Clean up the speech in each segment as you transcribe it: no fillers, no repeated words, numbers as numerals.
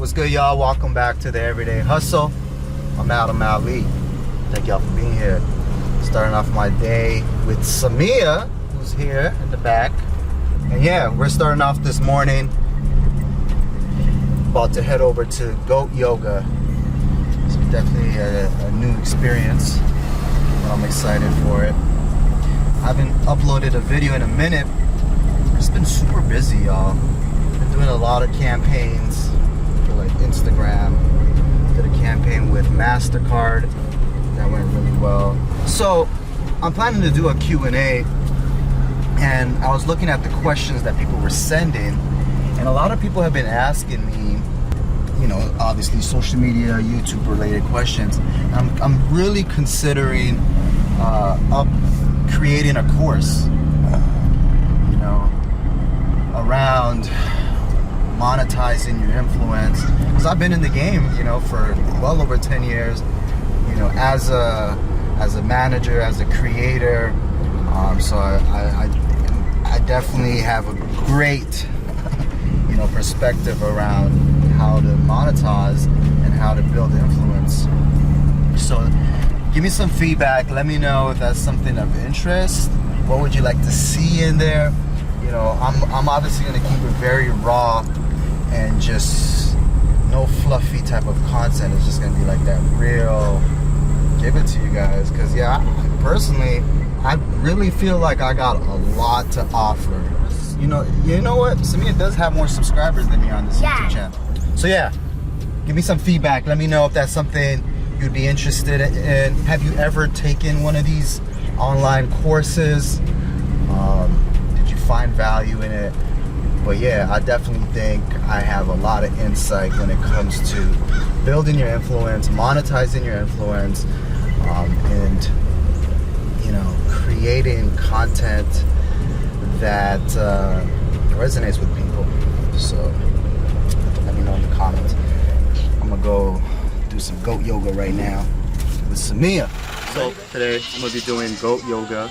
What's good, y'all? Welcome back to the Everyday Hustle. I'm Adam Ali. Thank y'all for being here. Starting off my day with Samia, who's here in the back. And yeah, we're starting off this morning. About to head over to goat yoga. So definitely a new experience. But I'm excited for it. I haven't uploaded a video in a minute. It's been super busy, y'all. Been doing a lot of campaigns for like Instagram. Did a campaign with MasterCard. That went really well. So I'm planning to do a Q&A, and I was looking at the questions that people were sending, and a lot of people have been asking me, you know, obviously social media, YouTube related questions. I'm really considering creating a course, you know, around monetizing your influence, because I've been in the game, you know, for well over 10 years, you know, as a manager, as a creator. So I definitely have a great, you know, perspective around how to monetize and how to build influence. So give me some feedback. Let me know if that's something of interest. What would you like to see in there? You know, I'm obviously going to keep it very raw and just no fluffy type of content. It's just going to be like that real, give it to you guys. Because yeah, personally, I really feel like I got a lot to offer. You know what? Samia does have more subscribers than me on this YouTube channel. So yeah, give me some feedback. Let me know if that's something you'd be interested in. Have you ever taken one of these online courses? Did you find value in it? But yeah, I definitely think I have a lot of insight when it comes to building your influence, monetizing your influence, and you know, creating content that resonates with people. So let me know in the comments. I'm gonna go do some goat yoga right now with Samia. So today I'm gonna be doing goat yoga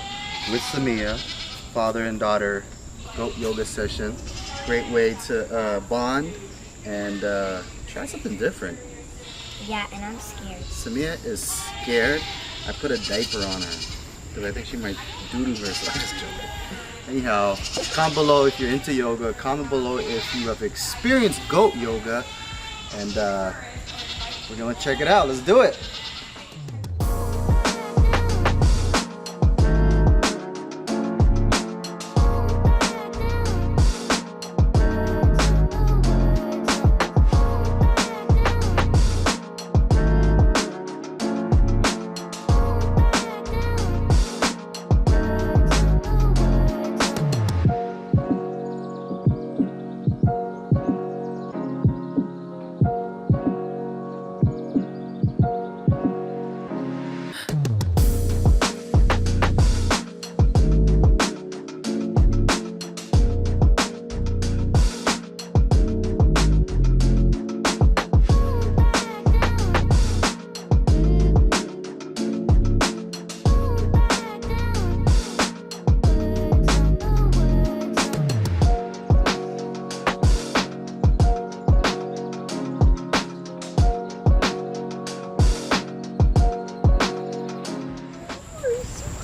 with Samia, father and daughter goat yoga session. Great way to bond and try something different. Yeah, and I'm scared. Samia is scared. I put a diaper on her because I think she might doo-doo herself. I'm just joking. Anyhow, comment below if you're into yoga. Comment below if you have experienced goat yoga, and we're gonna check it out. Let's do it.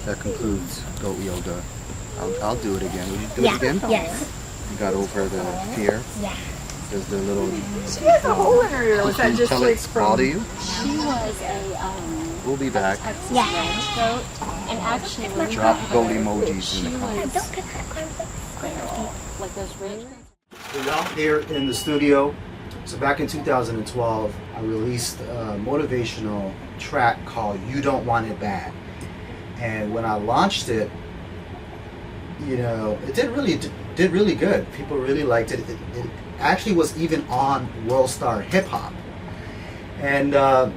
That concludes goat yoga. I'll do it again. Will you do it again? Yes. You got over the fear? Yeah. There's the little... She has a hole in her ear. Was that just like from... bother you? She was a We'll be back. Texas ranch goat, and actually when we Drop got goat her, emojis she in the comments. was like those ranch. We're out here in the studio. So back in 2012, I released a motivational track called You Don't Want It Bad. And when I launched it, you know, it did really good. People really liked it. It actually was even on World Star Hip Hop. And I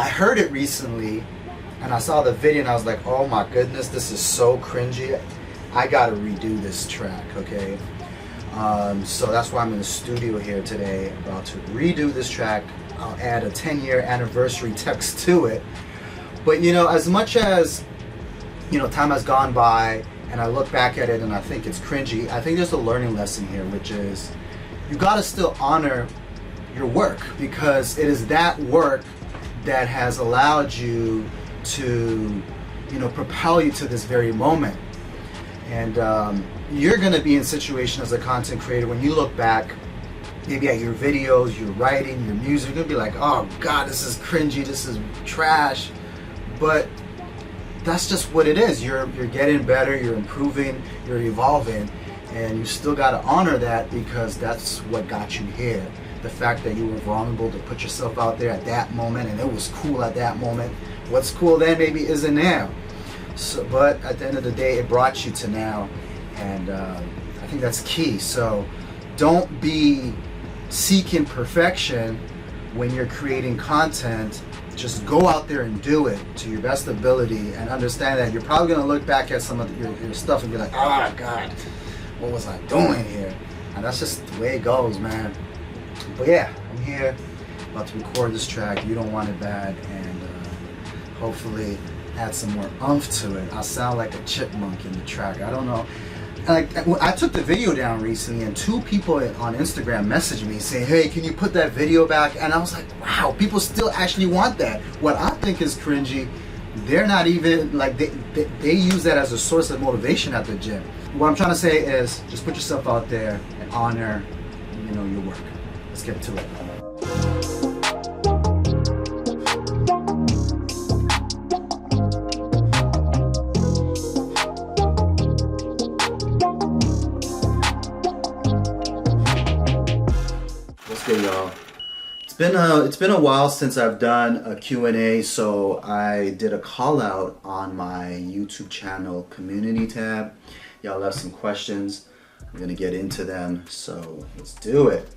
heard it recently, and I saw the video, and I was like, oh my goodness, this is so cringy. I gotta redo this track, okay? So that's why I'm in the studio here today, about to redo this track. I'll add a 10-year anniversary text to it. But you know, as much as, you know, time has gone by and I look back at it and I think it's cringy, I think there's a learning lesson here, which is you gotta still honor your work, because it is that work that has allowed you to, you know, propel you to this very moment. And you're going to be in a situation as a content creator when you look back maybe at your videos, your writing, your music, you're going to be like, oh God, this is cringy, this is trash. But that's just what it is. You're getting better, you're improving, you're evolving, and you still got to honor that, because that's what got you here. The fact that you were vulnerable to put yourself out there at that moment, and it was cool at that moment. What's cool then maybe isn't now. So, but at the end of the day, it brought you to now, and I think that's key. So don't be seeking perfection when you're creating content. Just go out there and do it to your best ability, and understand that you're probably going to look back at some of your stuff and be like, oh God, what was I doing here? And that's just the way it goes, man. But yeah, I'm here about to record this track, You Don't Want It Bad, and hopefully add some more oomph to it. I sound like a chipmunk in the track. I don't know. Like, I took the video down recently, and 2 people on Instagram messaged me saying, hey, can you put that video back? And I was like, wow, people still actually want that. What I think is cringy, they're not even, like, they use that as a source of motivation at the gym. What I'm trying to say is, just put yourself out there and honor, you know, your work. Let's get to it. What's good, y'all? It's been a while since I've done a Q&A, so I did a call out on my YouTube channel community tab. Y'all left some questions. I'm gonna get into them, so let's do it.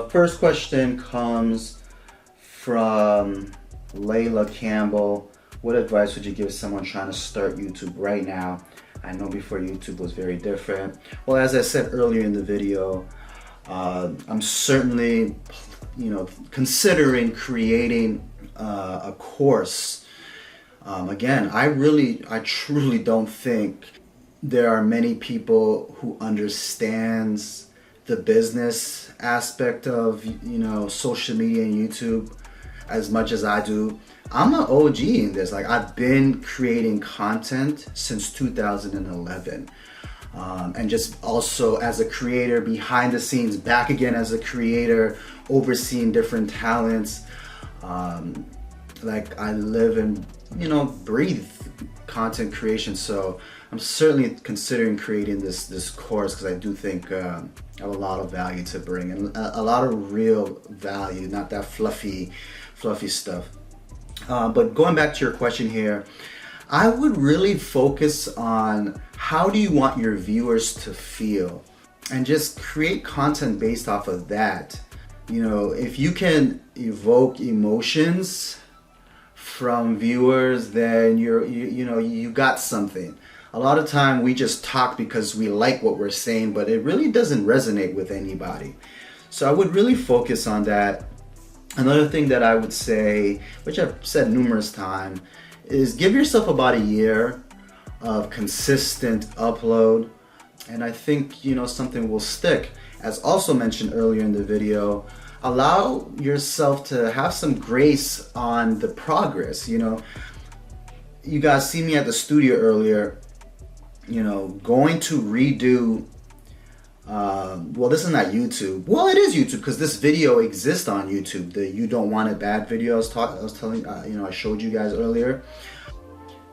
First question comes from Layla Campbell. What advice would you give someone trying to start YouTube right now? I know before YouTube was very different. Well, as I said earlier in the video, I'm certainly, you know, considering creating a course. Again, I truly don't think there are many people who understands the business aspect of, you know, social media and YouTube as much as I do. I'm an OG in this. Like, I've been creating content since 2011. And just also as a creator behind the scenes, back again as a creator, overseeing different talents. Like, I live and, you know, breathe content creation. So I'm certainly considering creating this course, because I do think I have a lot of value to bring, and a lot of real value, not that fluffy stuff. But going back to your question here, I would really focus on how do you want your viewers to feel, and just create content based off of that. You know, if you can evoke emotions from viewers, then you got something. A lot of time we just talk because we like what we're saying, but it really doesn't resonate with anybody. So I would really focus on that. Another thing that I would say, which I've said numerous times, is give yourself about a year of consistent upload, and I think, you know, something will stick. As also mentioned earlier in the video, allow yourself to have some grace on the progress. You know, you guys see me at the studio earlier, you know, going to redo, well, this is not YouTube. Well, it is YouTube, because this video exists on YouTube. The You Don't Want It Bad video I was telling, you know, I showed you guys earlier.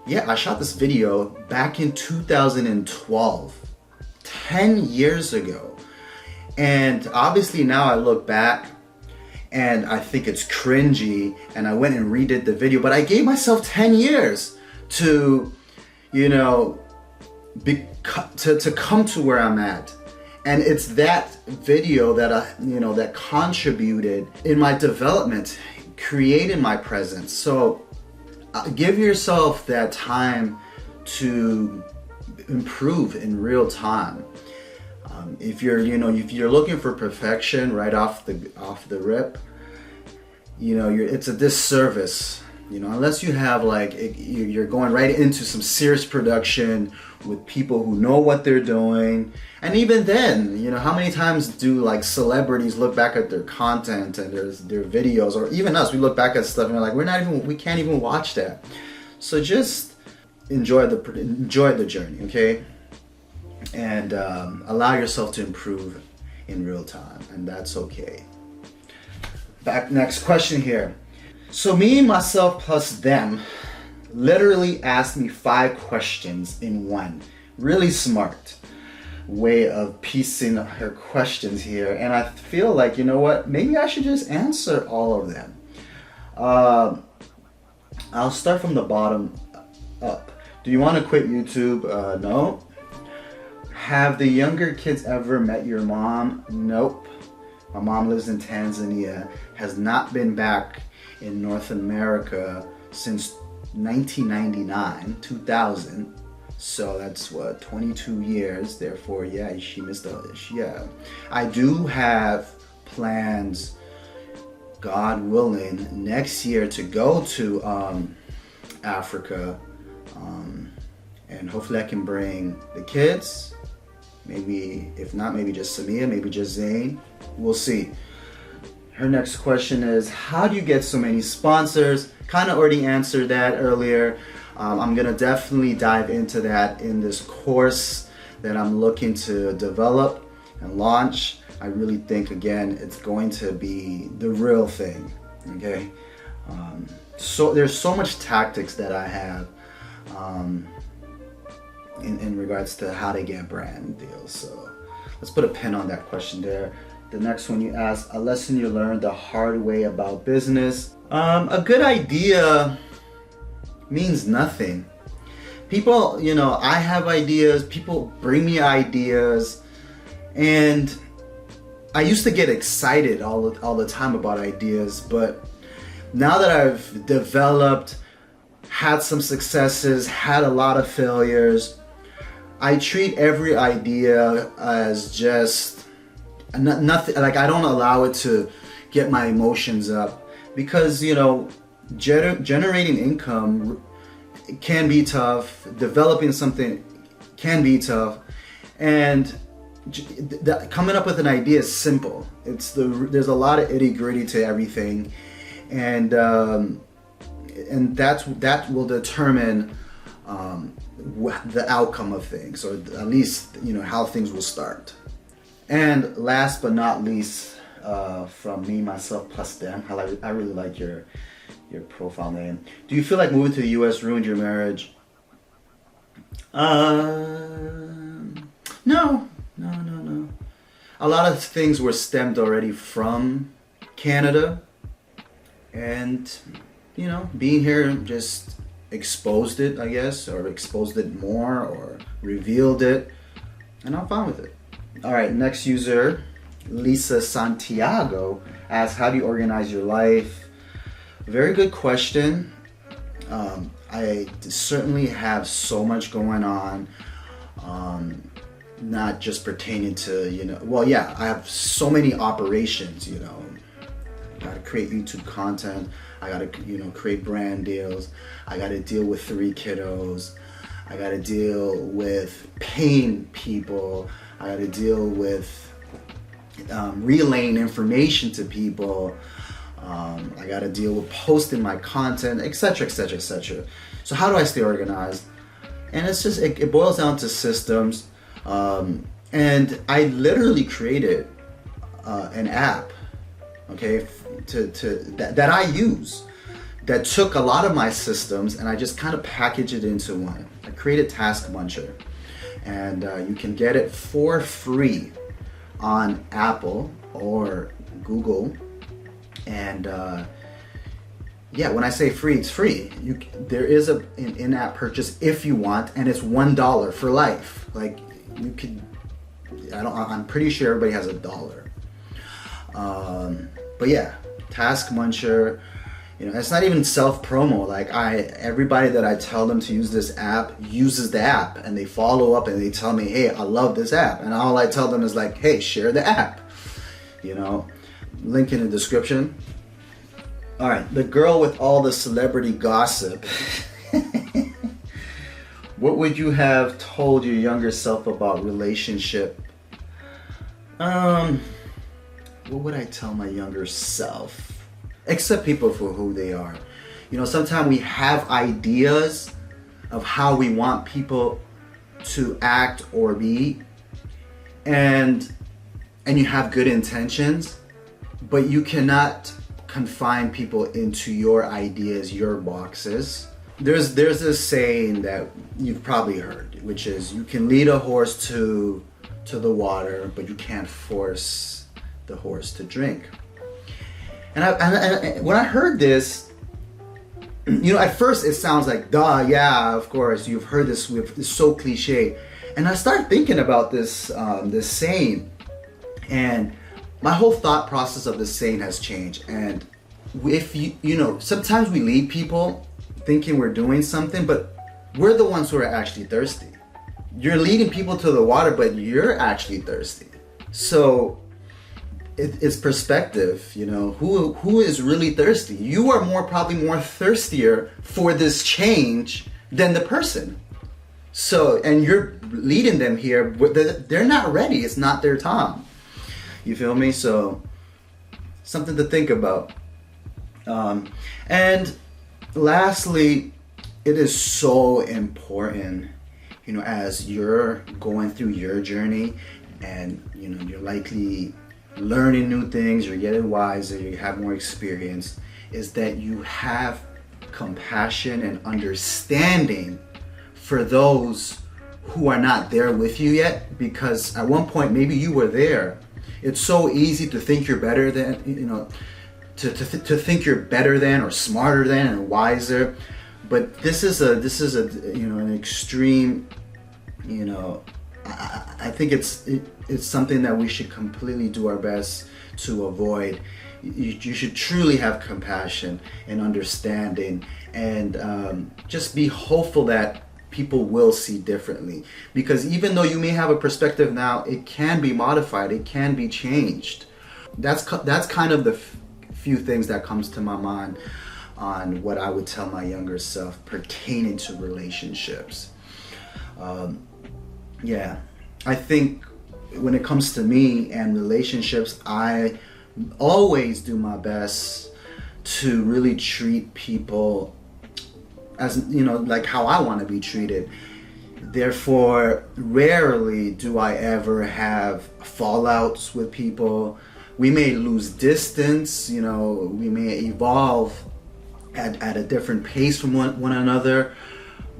Yeah, I shot this video back in 2012, 10 years ago. And obviously now I look back and I think it's cringy, and I went and redid the video, but I gave myself 10 years to, you know, to come to where I'm at. And it's that video that that contributed in my development, created my presence. So give yourself that time to improve in real time. If you're looking for perfection right off the rip, it's a disservice You know, unless you have like, you're going right into some serious production with people who know what they're doing. And even then, you know, how many times do like celebrities look back at their content and their videos, or even us, we look back at stuff and we're like, we can't even watch that. So just enjoy the journey, okay? And allow yourself to improve in real time, and that's okay. Next question here. So me, myself, plus them literally asked me 5 questions in one. Really smart way of piecing her questions here, and I feel like, you know what, maybe I should just answer all of them. I'll start from the bottom up. Do you want to quit YouTube? No. Have the younger kids ever met your mom? Nope. My mom lives in Tanzania, has not been back in North America since 1999, 2000. So that's what, 22 years. Therefore, yeah, she missed yeah. I do have plans, God willing, next year to go to Africa, and hopefully I can bring the kids. Maybe, if not, maybe just Samia, maybe just Zane. We'll see. Her next question is, how do you get so many sponsors? Kind of already answered that earlier. I'm gonna definitely dive into that in this course that I'm looking to develop and launch. I really think, again, it's going to be the real thing, okay? So there's so much tactics that I have in regards to how to get brand deals. So let's put a pin on that question there. The next one you asked, a lesson you learned the hard way about business. A good idea means nothing. People, you know, I have ideas, people bring me ideas, and I used to get excited all the time about ideas, but now that I've developed, had some successes, had a lot of failures, I treat every idea as just nothing. Like, I don't allow it to get my emotions up, because, you know, generating income can be tough. Developing something can be tough, and coming up with an idea is simple. There's a lot of itty gritty to everything, and that will determine the outcome of things, or at least, you know, how things will start. And last but not least, from me, myself, plus them, I really like your profile name. Do you feel like moving to the US ruined your marriage? No. A lot of things were stemmed already from Canada, and, you know, being here just exposed it, I guess, or exposed it more, or revealed it, and I'm fine with it. All right, next user, Lisa Santiago, asks, how do you organize your life? Very good question. I certainly have so much going on, not just pertaining to, you know, well, yeah, I have so many operations, you know. I gotta create YouTube content, I gotta, you know, create brand deals, I gotta deal with 3 kiddos, I gotta deal with paying people, I gotta deal with relaying information to people, I gotta deal with posting my content, etc, etc, etc. So how do I stay organized? And it's just, it boils down to systems, and I literally created an app, okay, that I use, that took a lot of my systems, and I just kind of packaged it into one. I created Task Muncher, and you can get it for free on Apple or Google. And yeah, when I say free, it's free. There is an in-app purchase if you want, and it's $1 for life. Like, you could, I'm pretty sure everybody has $1. But yeah, Task Muncher, you know, it's not even self-promo. Like, everybody that I tell them to use this app uses the app, and they follow up and they tell me, hey, I love this app. And all I tell them is like, hey, share the app, you know. Link in the description. All right, the girl with all the celebrity gossip. What would you have told your younger self about relationship? What would I tell my younger self? Accept people for who they are. You know, sometimes we have ideas of how we want people to act or be, and you have good intentions, but you cannot confine people into your ideas, your boxes. There's this saying that you've probably heard, which is you can lead a horse to the water, but you can't force the horse to drink. And when I heard this, you know, at first it sounds like, duh, yeah, of course, you've heard this, it's so cliche. And I started thinking about this saying, and my whole thought process of this saying has changed. And if you know, sometimes we lead people thinking we're doing something, but we're the ones who are actually thirsty. You're leading people to the water, but you're actually thirsty. So it's perspective, you know, who is really thirsty? You are probably more thirstier for this change than the person. So, and you're leading them here, they're not ready. It's not their time. You feel me? So, something to think about. And lastly, it is so important, you know, as you're going through your journey and, you know, you're likely learning new things, you're getting wiser, you have more experience, is that you have compassion and understanding for those who are not there with you yet, because at one point maybe you were there. It's so easy to think you're better than, you know, to think you're better than or smarter than and wiser, but this is a you know, an extreme, you know, I think it's something that we should completely do our best to avoid. You should truly have compassion and understanding, and just be hopeful that people will see differently, because even though you may have a perspective now, it can be modified, it can be changed. That's kind of the few things that comes to my mind on what I would tell my younger self pertaining to relationships. Yeah, I think when it comes to me and relationships, I always do my best to really treat people as, you know, like how I want to be treated. Therefore, rarely do I ever have fallouts with people. We may lose distance, you know, we may evolve at a different pace from one another,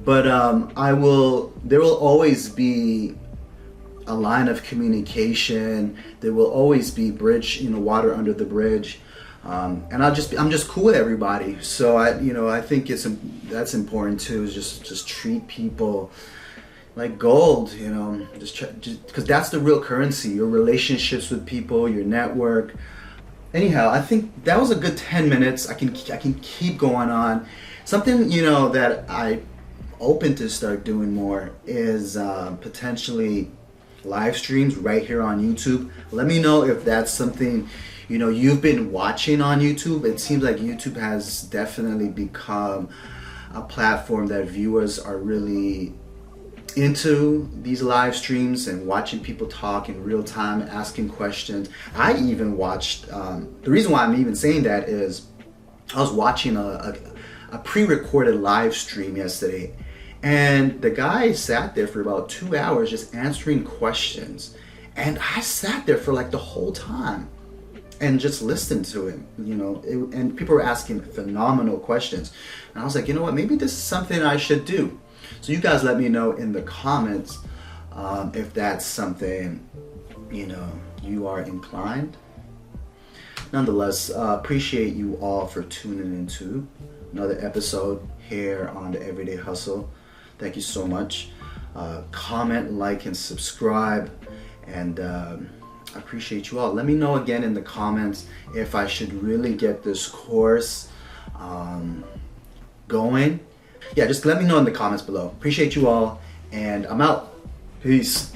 but there will always be a line of communication. There will always be water under the bridge. And I'm just cool with everybody. So I think that's important too, is just treat people like gold, you know, just because that's the real currency, your relationships with people, your network. Anyhow, I think that was a good 10 minutes. I can keep going on. Something, you know, that I open to start doing more is potentially live streams right here on YouTube. Let me know if that's something, you know, you've been watching on YouTube. It seems like YouTube has definitely become a platform that viewers are really into these live streams and watching people talk in real time, asking questions. I even watched, the reason why I'm even saying that is I was watching a pre-recorded live stream yesterday, and the guy sat there for about 2 hours just answering questions, and I sat there for like the whole time and just listened to him, you know, and people were asking phenomenal questions, and I was like, you know what, maybe this is something I should do. So you guys let me know in the comments if that's something, you know, you are inclined. Nonetheless, appreciate you all for tuning into another episode here on the Everyday Hustle. Thank you so much. Comment, like, and subscribe, and I appreciate you all. Let me know again in the comments if I should really get this course going. Yeah, just let me know in the comments below. Appreciate you all, and I'm out. Peace.